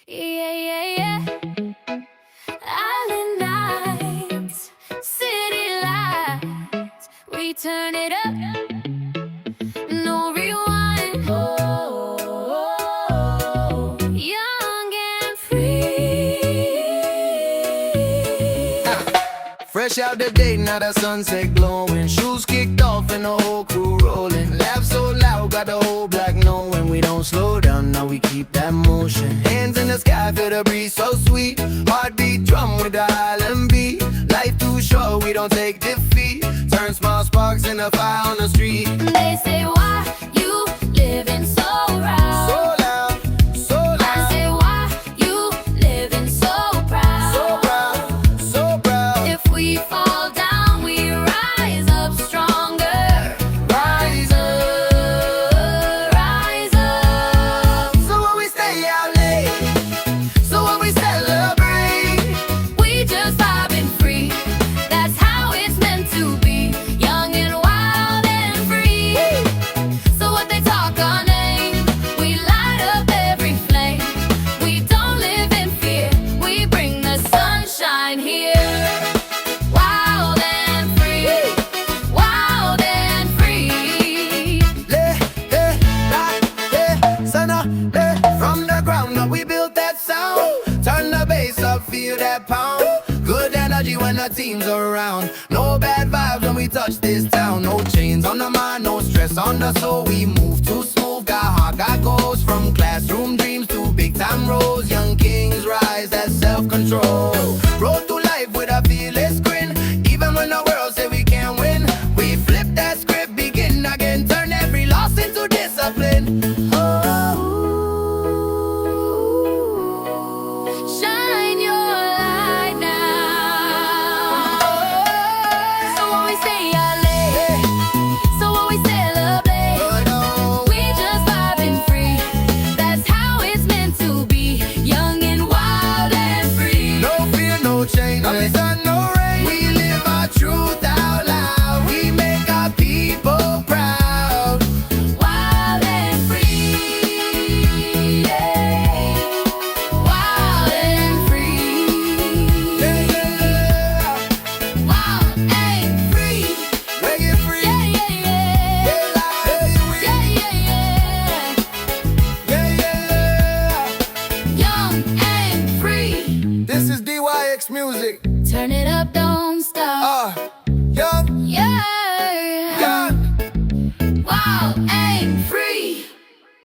Yeah, yeah, yeah. Island nights, city lights, we turn it up, no rewind. Oh, young and free. Fresh out the day, now the sunset glowing. Shoes kicked off and the whole crew rolling. Laugh so loud, got the whole block knowing. We don't slow down, now we keep that motion. Hands in the sky, feel the breeze so sweet. Heartbeat drum with the island beat. Life too short, we don't take defeat. Turn small sparks into fire on the street. They say, why you living so proud? So loud, so loud. I say, why you living so proud? So proud, so proud. If we fall down, we rise up stronger. Rise up, Rise up. so when we stay out late, so when we celebrate, We just vibing free. That's how it's meant to be. Young and wild and free. So what they talk our name, we light up every flame. We don't live in fear, we bring the sunshine here. Wild and free, wild and free. Sana, from the ground up we built that sound. Turn the bass up, feel that pound. Good energy when the team's around. No bad vibes when we touch this town. No chains on the mind, no stress on the soul. We move too smooth, got heart, got goals. From classroom dreams to big time roles. Young kings rise, that's self-control. Roll through life with a fearless grin. Even when the world say we can't win, we flip that script, begin again. Turn every loss into discipline. Shine your light now. So when we stay out late, so when we celebrate, we just vibing free. That's how it's meant to be. Young and wild and free. No fear, no change, no sun, no rain. We live our truth out loud. We make our people proud. Wild and free. Yeah. Wild and free. Wild and free. Reggae free. Yeah, yeah, yeah. Yeah, yeah, yeah. Young and free. This is DE.Y.EX music. Turn it up.